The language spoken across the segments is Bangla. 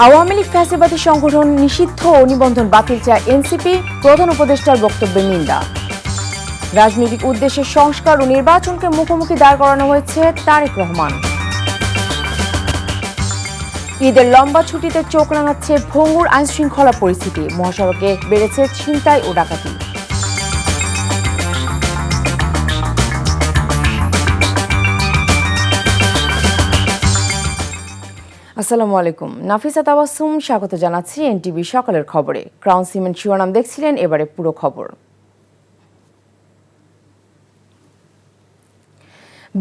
আওয়ামী লীগ ফ্যাসিবাদী সংগঠন নিষিদ্ধ ও নিবন্ধন বাতিল চায় এনসিপি, প্রধান উপদেষ্টার বক্তব্যের নিন্দা। রাজনৈতিক উদ্দেশ্যে সংস্কার ও নির্বাচনকে মুখোমুখি দাঁড় করানো হয়েছে তারেক রহমান। ঈদের লম্বা ছুটিতে চোখ রাঙাচ্ছে ভঙ্গুর আইনশৃঙ্খলা পরিস্থিতি, মহাসড়কে বেড়েছে ছিনতাই ও ডাকাতি। আসসালামু আলাইকুম, নাফিসা তাবাসসুম স্বাগত জানাচ্ছি এনটিভি সকালের খবরে। ক্রাউন সিমেন্ট শিরোনাম দেখছিলেন, এবারে পুরো খবর।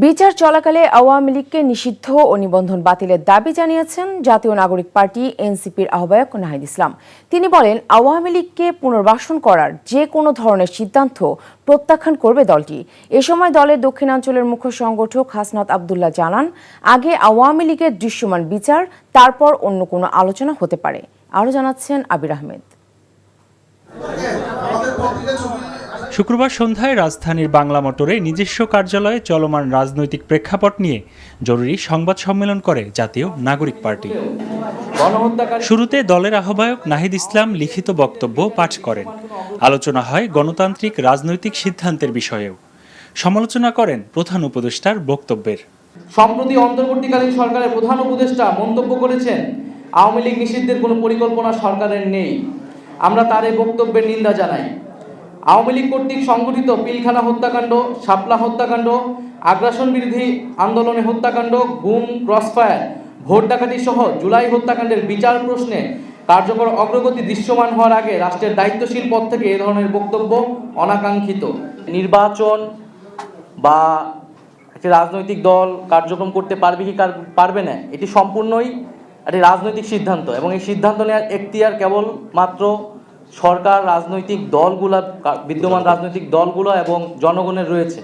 বিচার চলাকালে আওয়ামী লীগকে নিষিদ্ধ ও নিবন্ধন বাতিলের দাবি জানিয়েছেন জাতীয় নাগরিক পার্টি এনসিপির আহ্বায়ক নাহিদ ইসলাম। তিনি বলেন, আওয়ামী লীগকে পুনর্বাসন করার যে কোনো ধরনের সিদ্ধান্ত প্রত্যাখ্যান করবে দলটি। এ সময় দলের দক্ষিণাঞ্চলের মুখ্য সংগঠক হাসনাত আবদুল্লাহ জানান, আগে আওয়ামী লীগের দৃশ্যমান বিচার, তারপর অন্য কোনো আলোচনা হতে পারে। আরও জানাচ্ছেন আবির আহমেদ। শুক্রবার সন্ধ্যায় রাজধানীর বাংলা মোটরে নিজস্ব কার্যালয়ে চলমান রাজনৈতিক প্রেক্ষাপট নিয়ে জরুরি সংবাদ সম্মেলন করে জাতীয় নাগরিক পার্টি। শুরুতে দলের আহ্বায়ক নাহিদ ইসলাম লিখিত বক্তব্য পাঠ করেন। আলোচনা হয় গণতান্ত্রিক রাজনৈতিক সিদ্ধান্তের বিষয়েও। সমালোচনা করেন প্রধান উপদেষ্টার বক্তব্যের। সম্প্রতি অন্তর্বর্তীকালীন সরকারের প্রধান উপদেষ্টা মন্তব্য করেছেন, আওয়ামী লীগ নিষিদ্ধের কোনো পরিকল্পনা সরকারের নেই। আমরা তার এই বক্তব্যের নিন্দা জানাই। আওয়ামী লীগ কর্তৃক সংগঠিত পিলখানা হত্যাকাণ্ড, শাপলা হত্যাকাণ্ড, আগ্রাসন বিরোধী আন্দোলনে হত্যাকাণ্ড, গুম, ক্রসফায়ার, ভোট ডাকাতি সহ জুলাই হত্যাকাণ্ডের বিচার প্রশ্নে কার্যকর অগ্রগতি দৃশ্যমান হওয়ার আগে রাষ্ট্রের দায়িত্বশীল পদ থেকে এ ধরনের বক্তব্য অনাকাঙ্ক্ষিত। নির্বাচন বা একটি রাজনৈতিক দল কার্যক্রম করতে পারবে কি পারবে না, এটি সম্পূর্ণই একটি রাজনৈতিক সিদ্ধান্ত এবং এই সিদ্ধান্ত নেওয়ার এখতিয়ার কেবল মাত্র সরকার, রাজনৈতিক দলগুলো, বিদ্যমান রাজনৈতিক দলগুলো এবং জনগণের রয়েছে।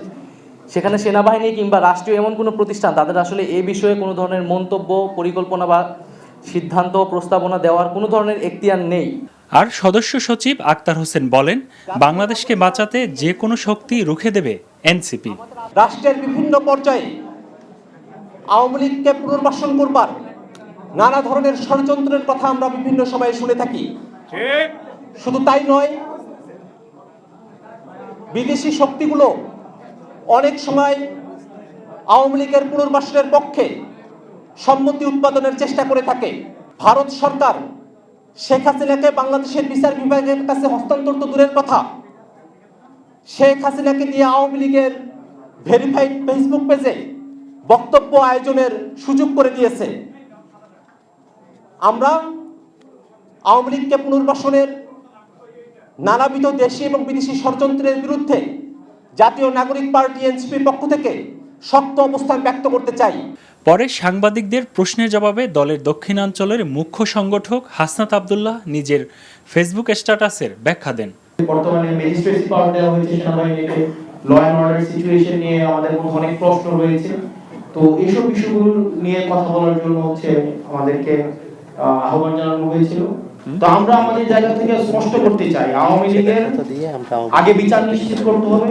সেখানে সেনাবাহিনী কিংবা রাষ্ট্রীয় এমন কোনো প্রতিষ্ঠান তাদের আসলে এ বিষয়ে কোনো ধরনের মন্তব্য, পরিকল্পনা বা সিদ্ধান্ত প্রস্তাবনা দেওয়ার কোনো ধরনের এখতিয়ার নেই। আর সদস্য সচিব আক্তার হোসেন বলেন, বাংলাদেশকে বাঁচাতে যে কোনো শক্তি রুখে দেবে এনসিপি। রাষ্ট্রের বিভিন্ন পর্যায়ে আওয়ামী লীগকে পুনর্বাসন করবার নানা ধরনের ষড়যন্ত্রের কথা আমরা বিভিন্ন সময়ে শুনে থাকি। শুধু তাই নয়, বিদেশি শক্তিগুলো অনেক সময় আওয়ামী লীগের পুনর্বাসনের পক্ষে সম্মতি উৎপাদনের চেষ্টা করে থাকে। ভারত সরকার শেখ হাসিনাকে বাংলাদেশের বিচার বিভাগের কাছে হস্তান্তর তো দূরের কথা, শেখ হাসিনাকে নিয়ে আওয়ামী লীগের ভেরিফাইড ফেসবুক পেজে বক্তব্য আয়োজনের সুযোগ করে দিয়েছে। আমরা আওয়ামী লীগকে পুনর্বাসনের নানাবিধ দেশি এবং বিদেশি ষড়যন্ত্রের বিরুদ্ধে জাতীয় নাগরিক পার্টি এনসিপির পক্ষ থেকে শক্ত অবস্থান ব্যক্ত করতে চাই। পরে সাংবাদিকদের প্রশ্নের জবাবে দলের দক্ষিণাঞ্চলের মুখ্য সংগঠক হাসনাত আবদুল্লাহ নিজের ফেসবুক স্ট্যাটাসের ব্যাখ্যা দেন। বর্তমানে ম্যাজিস্ট্রেসি পাওয়ার দেওয়া হয়েছে সেনাবাহিনীকে, ল অ্যান্ড অর্ডার সিচুয়েশন নিয়ে আমাদের মধ্যে অনেক প্রশ্ন রয়েছে। তো এইসব বিষয়গুলো নিয়ে কথা বলার জন্য আমাদেরকে আহ্বান জানানো হয়েছিল। তো আমরা আমাদের জায়গা থেকে স্পষ্ট করতে চাই, আওয়ামী লীগের আগে বিচার নিশ্চিত করতে হবে,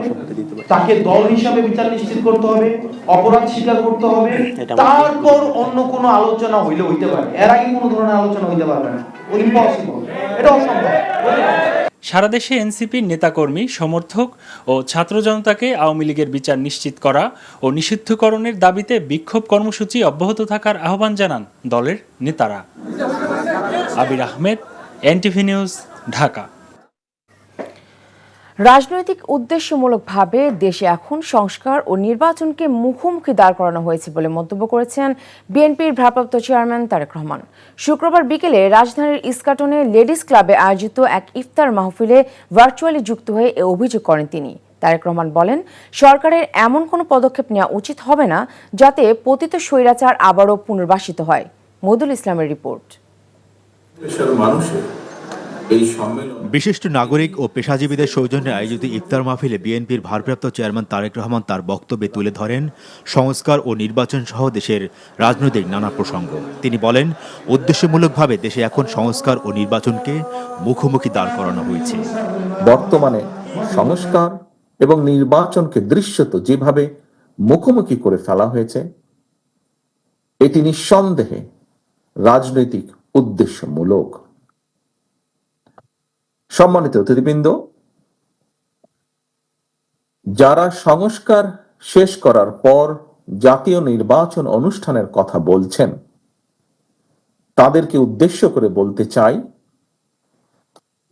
তাকে দল হিসাবে বিচার নিশ্চিত করতে হবে, অপরাধ স্বীকার করতে হবে, তারপর অন্য কোনো আলোচনা হইতে পারে। এর আগে কোনো ধরনের আলোচনা হইতে পারবে না, ইম্পসিবল, এটা অসম্ভব। সারা দেশে এনসিপির নেতাকর্মী, সমর্থক ও ছাত্র জনতাকে আওয়ামী লীগের বিচার নিশ্চিত করা ও নিষিদ্ধকরণের দাবিতে বিক্ষোভ কর্মসূচি অব্যাহত থাকার আহ্বান জানান দলের নেতারা। আবির আহমেদ, এনটিভি নিউজ, ঢাকা। রাজনৈতিক উদ্দেশ্যমূলকভাবে দেশে এখন সংস্কার ও নির্বাচনকে মুখোমুখি দাঁড় করানো হয়েছে বলে মন্তব্য করেছেন বিএনপির ভারপ্রাপ্ত চেয়ারম্যান তারেক রহমান। শুক্রবার বিকেলে রাজধানীর ইস্কাটনে লেডিস ক্লাবে আয়োজিত এক ইফতার মাহফিলে ভার্চুয়ালি যুক্ত হয়ে এ অভিযোগ করেন তিনি। তারেক রহমান বলেন, সরকারের এমন কোনো পদক্ষেপ নেওয়া উচিত হবে না যাতে পতিত স্বৈরাচার আবারও পুনর্বাসিত হয়। মদুল ইসলামের রিপোর্ট। বিশিষ্ট নাগরিক ও পেশাজীবীদের সৌজন্যে আয়োজিত ইফতার মাহফিলে বিএনপির ভারপ্রাপ্ত চেয়ারম্যান তারেক রহমান তার বক্তব্যে তুলে ধরেন সংস্কার ও নির্বাচন সহ দেশের রাজনৈতিক নানা প্রসঙ্গ। তিনি বলেন, উদ্দেশ্যমূলকভাবে দেশে এখন সংস্কার ও নির্বাচনকে মুখোমুখি দাঁড় করানো হয়েছে। বর্তমানে সংস্কার এবং নির্বাচনকে দৃশ্যত যেভাবে মুখোমুখি করে ফেলা হয়েছে, এটি নিঃসন্দেহে রাজনৈতিক উদ্দেশ্যমূলক। সম্মানিত অতিথিবৃন্দ, যারা সংস্কার শেষ করার পর জাতীয় নির্বাচন অনুষ্ঠানের কথা বলছেন তাদেরকে উদ্দেশ্য করে বলতে চাই,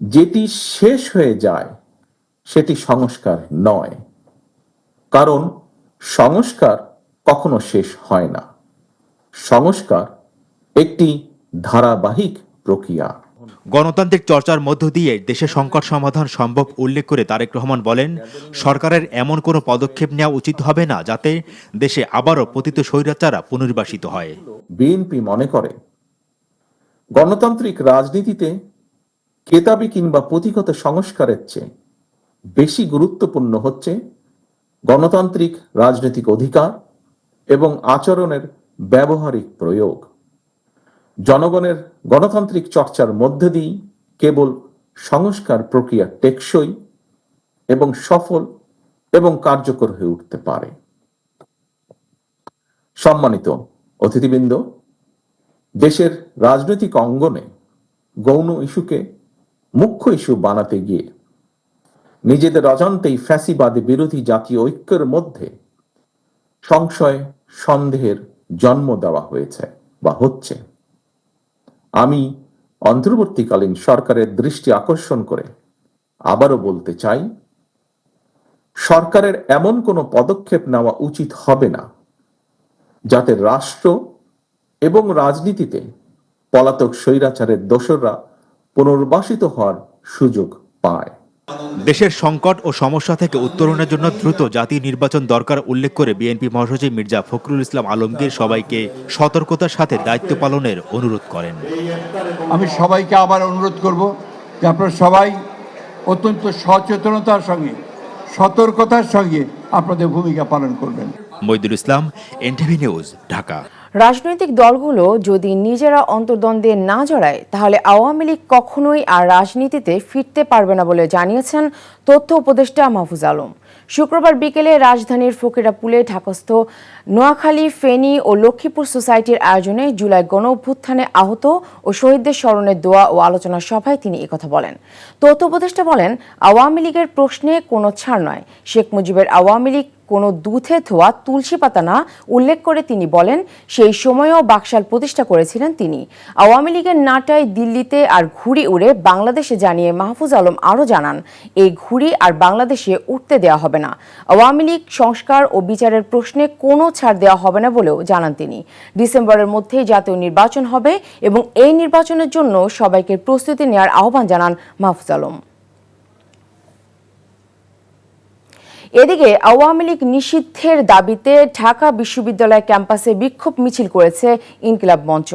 যেটি শেষ হয়ে যায় সেটি সংস্কার নয়, কারণ সংস্কার কখনো শেষ হয় না। সংস্কার একটি ধারাবাহিক প্রক্রিয়া। গণতান্ত্রিক চর্চার মধ্য দিয়ে দেশের সংকট সমাধান সম্ভব উল্লেখ করে তারেক রহমান বলেন, সরকারের এমন কোনো পদক্ষেপ নেওয়া উচিত হবে না যাতে দেশে আবারও পতিত স্বৈরাচাররা পুনর্বাসিত হয়। বিএনপি মনে করে গণতান্ত্রিক রাজনীতিতে কেতাবি কিংবা পুঁথিগত সংস্কারের চেয়ে বেশি গুরুত্বপূর্ণ হচ্ছে গণতান্ত্রিক রাজনৈতিক অধিকার এবং আচরণের ব্যবহারিক প্রয়োগ। জনগণের গণতান্ত্রিক চর্চার মধ্যে দিয়ে কেবল সংস্কার প্রক্রিয়া টেকসই এবং সফল এবং কার্যকর হয়ে উঠতে পারে। সম্মানিত অতিথিবৃন্দ, দেশের রাজনৈতিক অঙ্গনে গৌণ ইস্যুকে মুখ্য ইস্যু বানাতে গিয়ে নিজেদের অজান্তেই ফ্যাসিবাদী বিরোধী জাতীয় ঐক্যের মধ্যে সংশয় সন্দেহের জন্ম দেওয়া হয়েছে বা হচ্ছে। আমি অন্তর্বর্তীকালীন সরকারের দৃষ্টি আকর্ষণ করে আবারও বলতে চাই, সরকারের এমন কোনো পদক্ষেপ নেওয়া উচিত হবে না যাতে রাষ্ট্র এবং রাজনীতিতে পলাতক স্বৈরাচারের দোসররা পুনর্বাসিত হওয়ার সুযোগ পায়। দেশের সংকট ও সমস্যা থেকে উত্তরণের জন্য দ্রুত জাতীয় নির্বাচন দরকার উল্লেখ করে বিএনপি মহাসচিব মির্জা ফখরুল ইসলাম আলমগীর সবাইকে সতর্কতার সাথে দায়িত্ব পালনের অনুরোধ করেন। আমি সবাইকে আবার অনুরোধ করব যে আপনারা সবাই অত্যন্ত সচেতনতার সঙ্গে সতর্কতার সঙ্গে আপনাদের ভূমিকা পালন করবেন। মইদুল ইসলাম, এনটিভি নিউজ, ঢাকা। রাজনৈতিক দলগুলো যদি নিজেরা অন্তর্দ্বন্দ্বে না জড়ায় তাহলে আওয়ামী লীগ কখনোই আর রাজনীতিতে ফিরতে পারবে না বলে জানিয়েছেন তথ্য উপদেষ্টা মাহফুজ আলম। শুক্রবার বিকেলে রাজধানীর ফকিরাপুলে ঢাকাস্থ নোয়াখালী, ফেনী ও লক্ষ্মীপুর সোসাইটির আয়োজনে জুলাই গণ অভ্যুত্থানে আহত ও শহীদদের স্মরণে দোয়া ও আলোচনা সভায় তিনি একথা বলেন। তথ্য উপদেষ্টা বলেন, আওয়ামী লীগের প্রশ্নে কোনো ছাড় নয়। শেখ মুজিবের আওয়ামী লীগ কোনো দুধে ধোয়া তুলসী পাতা না উল্লেখ করে তিনি বলেন, সেই সময়েও বাকশাল প্রতিষ্ঠা করেছিলেন তিনি। আওয়ামী লীগের নাটাই দিল্লিতে আর ঘুড়ি উড়ে বাংলাদেশে জানিয়ে মাহফুজ আলম আরও জানান, এই ঘুড়ি আর বাংলাদেশে উঠতে দেওয়া হবে না। আওয়ামী লীগ সংস্কার ও বিচারের প্রশ্নে কোনো ছাড় দেওয়া হবে না বলেও জানান তিনি। ডিসেম্বরের মধ্যেই জাতীয় নির্বাচন হবে এবং এই নির্বাচনের জন্য সবাইকে প্রস্তুতি নেওয়ার আহ্বান জানান মাহফুজ আলম। এদিকে আওয়ামী লীগ নিষিদ্ধের দাবিতে ঢাকা বিশ্ববিদ্যালয় ক্যাম্পাসে বিক্ষোভ মিছিল করেছে ইনকিলাব মঞ্চ।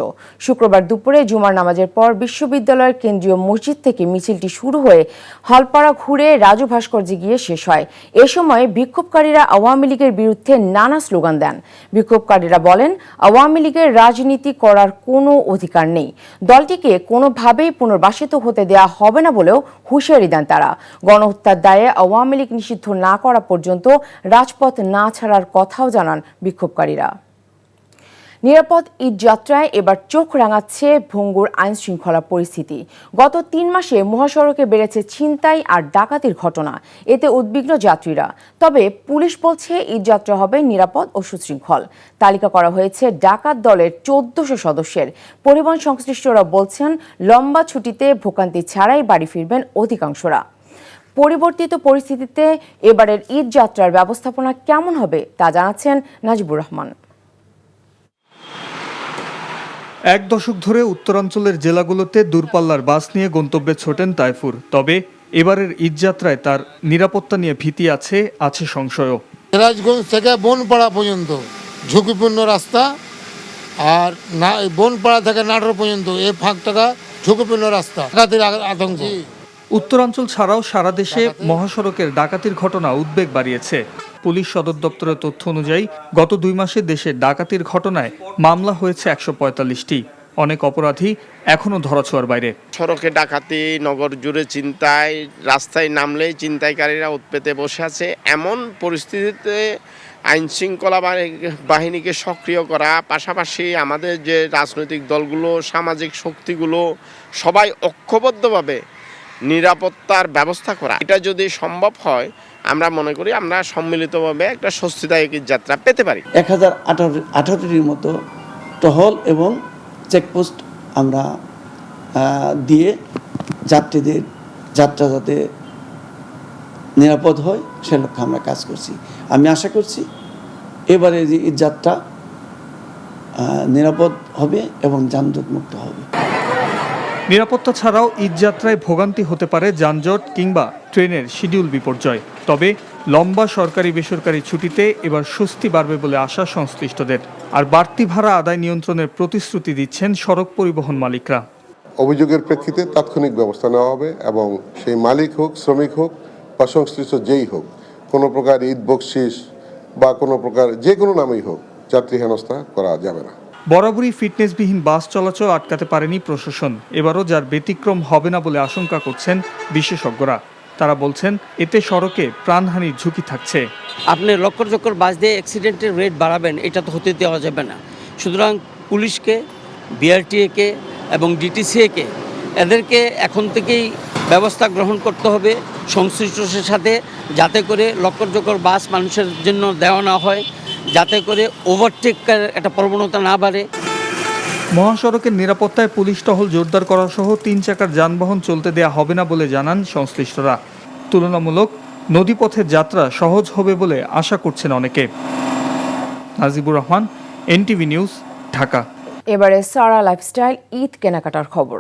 শুক্রবার দুপুরে জুমার নামাজের পর বিশ্ববিদ্যালয়ের কেন্দ্রীয় মসজিদ থেকে মিছিলটি শুরু হয়ে হলপাড়া ঘুরে রাজু ভাস্কর্যে গিয়ে শেষ হয়। এ সময় বিক্ষোভকারীরা আওয়ামী লীগের বিরুদ্ধে নানা স্লোগান দেন। বিক্ষোভকারীরা বলেন, আওয়ামী লীগের রাজনীতি করার কোনো অধিকার নেই, দলটিকে কোনোভাবেই পুনর্বাসিত হতে দেওয়া হবে না বলেও হুঁশিয়ারি দেন তারা। গণহত্যার দায়ে আওয়ামী লীগ নিষিদ্ধ না করা পর্যন্ত রাজপথ না ছাড়ার কথাও জানান বিক্ষোভকারীরা। নিরাপদ ঈদ যাত্রায় এবার চোখ রাঙাচ্ছে ভঙ্গুর আইন শৃঙ্খলা পরিস্থিতি। গত 3 মাসে মহাসড়কে বেড়েছে ছিনতাই আর ডাকাতির ঘটনা, এতে উদ্বিগ্ন যাত্রীরা। তবে পুলিশ বলছে ঈদ যাত্রা হবে নিরাপদ ও সুশৃঙ্খল। তালিকা করা হয়েছে ডাকাত দলের 1400 সদস্যের। পরিবহন সংশ্লিষ্টরা বলছেন, লম্বা ছুটিতে ভোগান্তি ছাড়াই বাড়ি ফিরবেন অধিকাংশরা। পরিবর্তিত পরিস্থিতিতে এবারের ঈদ যাত্রার ব্যবস্থাপনা কেমন হবে তা জানাচ্ছেন নাজিবুর রহমান। 1 দশক ধরে উত্তরাঞ্চলের জেলাগুলোতে দূরপাল্লার বাস নিয়ে গন্তব্যে ছোটেন তাইফুর। তবে এবারের ঈদযাত্রায় তার নিরাপত্তা নিয়ে ভীতি আছে সংশয়ও। সিরাজগঞ্জ থেকে বনপাড়া পর্যন্ত ঝুঁকিপূর্ণ রাস্তা, আর বনপাড়া থেকে নাটোর পর্যন্ত এই ফাঁকটা ঝুঁকিপূর্ণ রাস্তা, ডাকাতির আতঙ্ক। উত্তরাঞ্চল ছাড়াও সারা দেশে মহাসড়কের ডাকাতির ঘটনা উদ্বেগ বাড়িয়েছে। পুলিশ সদর দপ্তরের তথ্য অনুযায়ী গত 2 মাসে দেশে ডাকাতির ঘটনায় মামলা হয়েছে 145টি। অনেক অপরাধী এখনো ধরাছোঁয়ার বাইরে। সড়কে ডাকাতি, নগর জুড়ে ছিনতাই, রাস্তায় নামলেই ছিনতাইকারীরা উৎপেতে বসে আছে। এমন পরিস্থিতিতে আইন শৃঙ্খলা বাহিনীকে সক্রিয় করা, পাশাপাশি আমাদের যে রাজনৈতিক দলগুলো, সামাজিক শক্তিগুলো সবাই ঐক্যবদ্ধভাবে নিরাপত্তার ব্যবস্থা করা, এটা যদি সম্ভব হয় আমরা মনে করি আমরা সম্মিলিতভাবে একটা স্বস্তিদায়ক যাত্রা পেতে পারি। 1018টির মতো টহল এবং চেকপোস্ট আমরা দিয়ে যাত্রীদের যাত্রা যাতে নিরাপদ হয় সে লক্ষ্যে আমরা কাজ করছি। আমি আশা করছি এবারে যে ঈদ যাত্রা নিরাপদ হবে এবং যানজট মুক্ত হবে। নিরাপত্তা ছাড়াও ঈদ যাত্রায় ভোগান্তি হতে পারে যানজট কিংবা ট্রেনের শিডিউল বিপর্যয়। তবে লম্বা সরকারি বেসরকারি ছুটিতে এবার স্বস্তি বাড়বে বলে আশা সংশ্লিষ্টদের। আর বাড়তি ভাড়া আদায় নিয়ন্ত্রণের প্রতিশ্রুতি দিচ্ছেন সড়ক পরিবহন মালিকরা। অভিযোগের প্রেক্ষিতে তাৎক্ষণিক ব্যবস্থা নেওয়া হবে এবং সেই মালিক হোক, শ্রমিক হোক বা সংশ্লিষ্ট যেই হোক, কোনো প্রকার ঈদ বকশিস বা কোনো প্রকার যে কোনো নামেই হোক যাত্রী হেনস্থা করা যাবে না। বরাবরই ফিটনেসবিহীন বাস চলাচল আটকাতে পারেনি প্রশাসন। এবারও যার ব্যতিক্রম হবে না বলে আশঙ্কা করছেন বিশেষজ্ঞরা। তারা বলছেন এতে সড়কে প্রাণহানির ঝুঁকি থাকছে। আপনি লক্কর চক্কর বাস দিয়ে অ্যাক্সিডেন্টের রেট বাড়াবেন, এটা তো হতে দেওয়া যাবে না। সুতরাং পুলিশকে, বিআরটিএকে এবং ডিটিসিএকে এদেরকে এখন থেকেই ব্যবস্থা গ্রহণ করতে হবে সংশ্লিষ্টদের সাথে, যাতে করে লক্কর চক্কর বাস মানুষের জন্য দেওয়া না হয়, যাতে করে ওভারটেকের একটা প্রবণতা না বাড়ে। মহাসড়কের নিরাপত্তায় পুলিশ টহল জোরদার করা সহ 3 চাকার যানবাহন চলতে দেয়া হবে না বলে জানান সংশ্লিষ্টরা। তুলনামূলক নদীপথের যাত্রা সহজ হবে বলে আশা করছেন অনেকে। Najibur Rahman, NTV news, Dhaka. এবারে সারা লাইফস্টাইল ঈদ কেনাকাটার খবর।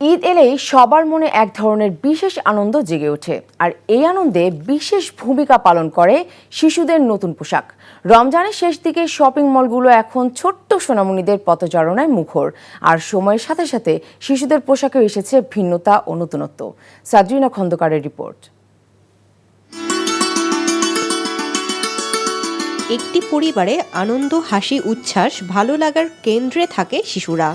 ঈদ এলেই সবার মনে এক ধরনের বিশেষ আনন্দ জেগে ওঠে, আর এই আনন্দে বিশেষ ভূমিকা পালন করে শিশুদের নতুন পোশাক। রমজানের শেষ দিকে শপিং মলগুলো এখন ছোট্ট সোনামণিদের পথচারণায় মুখর, আর সময়ের সাথে সাথে শিশুদের পোশাকে এসেছে ভিন্নতা ও নতুনত্ব। সাদরিনা খন্দকারের রিপোর্ট। একটি পরিবারে আনন্দ, হাসি, উচ্ছ্বাস, ভালো লাগার কেন্দ্রে থাকে শিশুরা।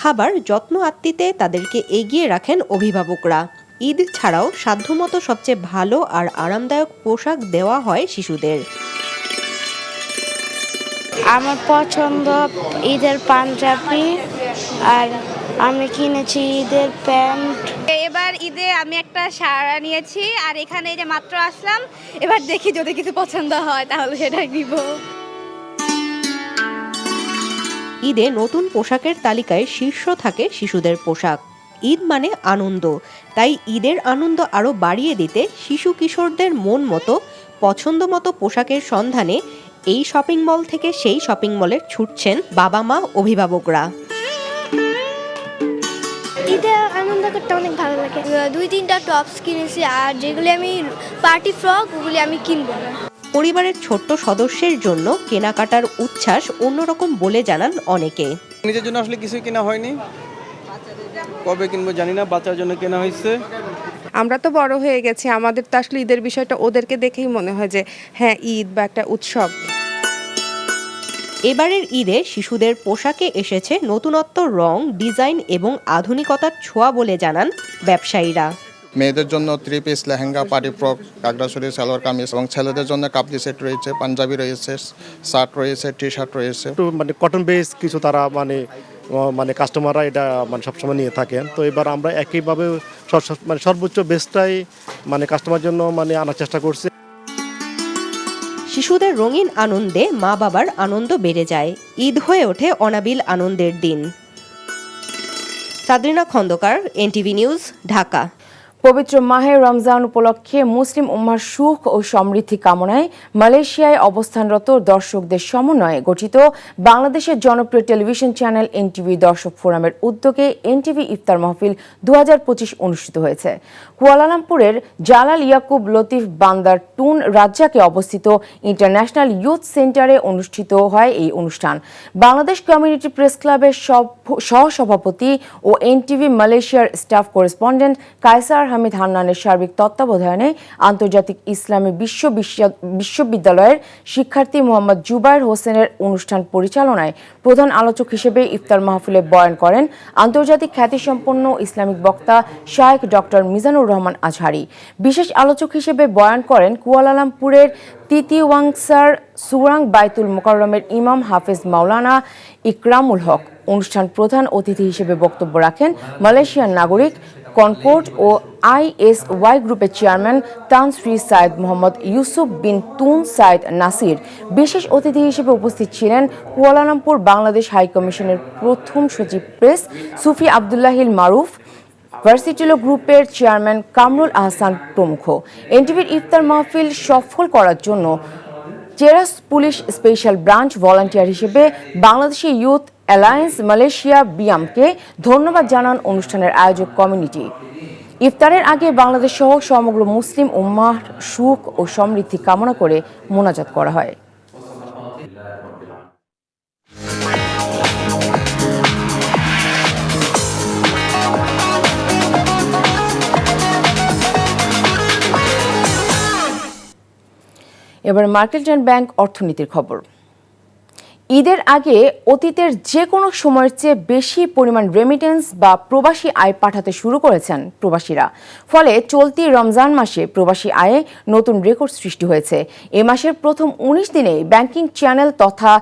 খাবার যত্ন আত্মীতে তাদেরকে এগিয়ে রাখেন অভিভাবকরা। ঈদ ছাড়াও সাধ্যমতো সবচেয়ে ভালো আর আরামদায়ক পোশাক দেওয়া হয় শিশুদের। আমার পছন্দ ঈদের পাঞ্জাবি, আর আমি কিনেছি ঈদের প্যান্ট। এবার ঈদে আমি একটা শাড়ি নিয়েছি, আর এখানে যে মাত্র আসলাম, এবার দেখি যদি কিছু পছন্দ হয় তাহলে সেটাই নিব। ঈদে নতুন পোশাকের তালিকায় শীর্ষ থাকে শিশুদের পোশাক। ঈদ মানে আনন্দ, তাই ঈদের আনন্দ আরও বাড়িয়ে দিতে শিশু কিশোরদের মন মতো পছন্দ মতো পোশাকের সন্ধানে এই শপিং মল থেকে সেই শপিং মলে ছুটছেন বাবা মা, অভিভাবকরা। ঈদে আনন্দ করতে অনেক ভালো লাগে। 2-3টা টপস কিনেছি, আর যেগুলি আমি পার্টি ফ্রক ওগুলি আমি কিনবো না। পরিবারের ছোট্ট সদস্যের জন্য কেনাকাটার উচ্ছ্বাস অন্যরকম বলে জানান অনেকে। নিজের জন্য আসলে কিছুই কেনা হয়নি, কবে কিনবো জানি না, বাচ্চার জন্য কেনা হয়েছে। আমরা তো বড় হয়ে গেছি, আমাদের তো আসলে ঈদের বিষয়টা ওদেরকে দেখেই মনে হয় যে হ্যাঁ ঈদ বা একটা উৎসব। এবারের ঈদে শিশুদের পোশাকে এসেছে নতুনত্ব, রং, ডিজাইন এবং আধুনিকতার ছোঁয়া বলে জানান ব্যবসায়ীরা। মেয়েদের জন্য 3 পিস লেহেঙ্গা, পার্টি ফ্রক, গাগরাসুরি, সালোয়ার কামিজ, এবং ছেলেদের জন্য কাপড়ি সেট রয়েছে, পাঞ্জাবি রয়েছে, শার্ট রয়েছে, টি শার্ট রয়েছে। মানে কটন বেস কিছু তারা মানে কাস্টমাররা এটা মানে সবসময় নিয়ে থাকেন। তো এবার আমরা একইভাবে মানে সর্বোচ্চ বেস্টটাই মানে কাস্টমার জন্য মানে আনার চেষ্টা করছি। শিশুদের রঙিন আনন্দে মা বাবার আনন্দ বেড়ে যায়। ঈদ হয়ে ওঠে অনাবিল আনন্দের দিন। সাদরিনা খন্দকার, এনটিভি নিউজ, ঢাকা। পবিত্র মাহে রমজান উপলক্ষে মুসলিম উম্মার সুখ ও সমৃদ্ধি কামনায় মালয়েশিয়ায় অবস্থানরত দর্শকদের সমন্বয়ে গঠিত বাংলাদেশের জনপ্রিয় টেলিভিশন চ্যানেল এনটিভি দর্শক ফোরামের উদ্যোগে এনটিভি ইফতার মাহফিল 2025 অনুষ্ঠিত হয়েছে। কুয়ালালামপুরের জালাল ইয়াকুব লতিফ বান্দার টুন রাজ্জাকে অবস্থিত ইন্টারন্যাশনাল ইয়ুথ সেন্টারে অনুষ্ঠিত হয় এই অনুষ্ঠান। বাংলাদেশ কমিউনিটি প্রেস ক্লাবের সহসভাপতি ও এনটিভি মালয়েশিয়ার স্টাফ করেসপন্ডেন্ট কায়সার হামিদ হান্নানের সার্বিক তত্ত্বাবধানে আন্তর্জাতিক ইসলামী বিশ্ববিদ্যালয়ের শিক্ষার্থী মোহাম্মদ জুবায়ের হোসেনের অনুষ্ঠান পরিচালনায় প্রধান আলোচক হিসেবে ইফতার মাহফিলে বয়ান করেন আন্তর্জাতিক খ্যাতিসম্পন্ন ইসলামিক বক্তা শায়েখ ডক্টর মিজানুর রহমান আজহারি। বিশেষ আলোচক হিসেবে বয়ান করেন কুয়ালালামপুরের তিতিওয়াংসার সুরাং বাইতুল মোকাররমের ইমাম হাফেজ মাওলানা ইকরামুল হক। অনুষ্ঠান প্রধান অতিথি হিসেবে বক্তব্য রাখেন মালয়েশিয়ার নাগরিক কনকোর্ড ও ISY গ্রুপের চেয়ারম্যান তান শ্রী সাইদ মোহাম্মদ ইউসুফ বিন তুন সাইদ নাসির। বিশেষ অতিথি হিসেবে উপস্থিত ছিলেন কুয়ালালামপুর বাংলাদেশ হাই কমিশনের প্রথম সচিব প্রেস সুফি আবদুল্লাহিল মারুফ, ভার্সিটিলো গ্রুপের চেয়ারম্যান কামরুল আহসান প্রমুখ। এনটিভির ইফতার মাহফিল সফল করার জন্য Cheras police special branch volunteer হিসেবে বাংলাদেশি ইউথ অ্যালায়েন্স মালয়েশিয়া বিয়ামকে ধন্যবাদ জানান অনুষ্ঠানের আয়োজক কমিউনিটি। ইফতারের আগে বাংলাদেশ সহ সমগ্র মুসলিম উম্মাহর সুখ ও সমৃদ্ধি কামনা করে মোনাজাত করা হয়। এবার মার্কেট অ্যান্ড ব্যাংক অর্থনীতির খবর। ঈদের আগে অতীতের যে কোনো সময়ের চেয়ে বেশি পরিমাণ রেমিটেন্স বা প্রবাসী আয় পাঠাতে শুরু করেছেন প্রবাসীরা। ফলে চলতি রমজান মাসে প্রবাসী আয়ে নতুন রেকর্ড সৃষ্টি হয়েছে। এ মাসের প্রথম ১৯ দিনে ব্যাংকিং চ্যানেল তথা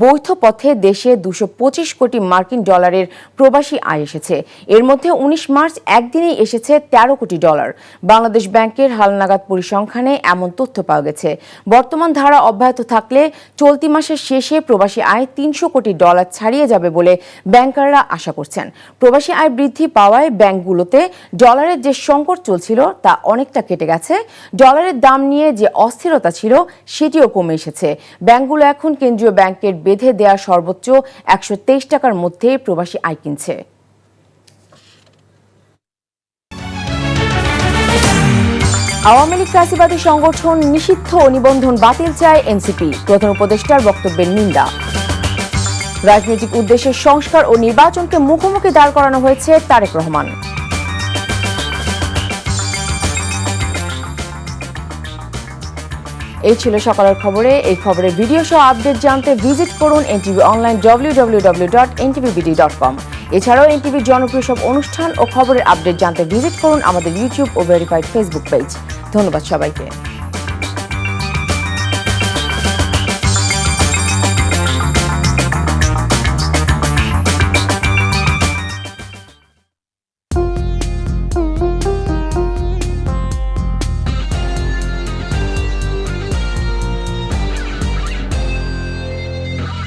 বৈধ পথে দেশে ২২৫ কোটি মার্কিন ডলারের প্রবাসী আয় এসেছে। এর মধ্যে ১৯ মার্চ একদিনেই এসেছে ১৩ কোটি ডলার। বাংলাদেশ ব্যাংকের হালনাগাদ পরিসংখ্যানে এমন তথ্য পাওয়া গেছে। বর্তমান ধারা অব্যাহত থাকলে চলতি মাসের শেষে প্রবাসী আয় ৩০০ কোটি ডলার ছাড়িয়ে যাবে বলে ব্যাংকাররা আশা করছেন। প্রবাসী আয় বৃদ্ধি পাওয়ায় ব্যাংকগুলোতে ডলারের যে সংকট চলছিল তা অনেকটা কেটে গেছে। ডলারের দাম নিয়ে যে অস্থিরতা ছিল সেটিও কমে এসেছে। ব্যাংকগুলো এখন কেন্দ্রীয় ব্যাংকের বেঁধে দেয়া সর্বোচ্চ ১২৩ টাকার মধ্যে প্রবাসী আয় কিনছে। আওয়ামী লীগ ফ্যাসিবাদী সংগঠন নিষিদ্ধ ও নিবন্ধন বাতিল চায় এনসিপি। প্রধান উপদেষ্টার বক্তব্যের নিন্দা। রাজনৈতিক উদ্দেশ্যে সংস্কার ও নির্বাচনকে মুখোমুখি দাঁড় করানো হয়েছে তারেক রহমান। এই ছিল সকালের খবরে। এই খবরের ভিডিও সহ আপডেট জানতে ভিজিট করুন এনটিভি অনলাইন www.ntv.com। এছাড়াও এনটিভির জনপ্রিয় সব অনুষ্ঠান ও খবরের আপডেট জানতে ভিজিট করুন আমাদের ইউটিউব ও ভেরিফাইড ফেসবুক পেজ। ধন্যবাদ সবাইকে।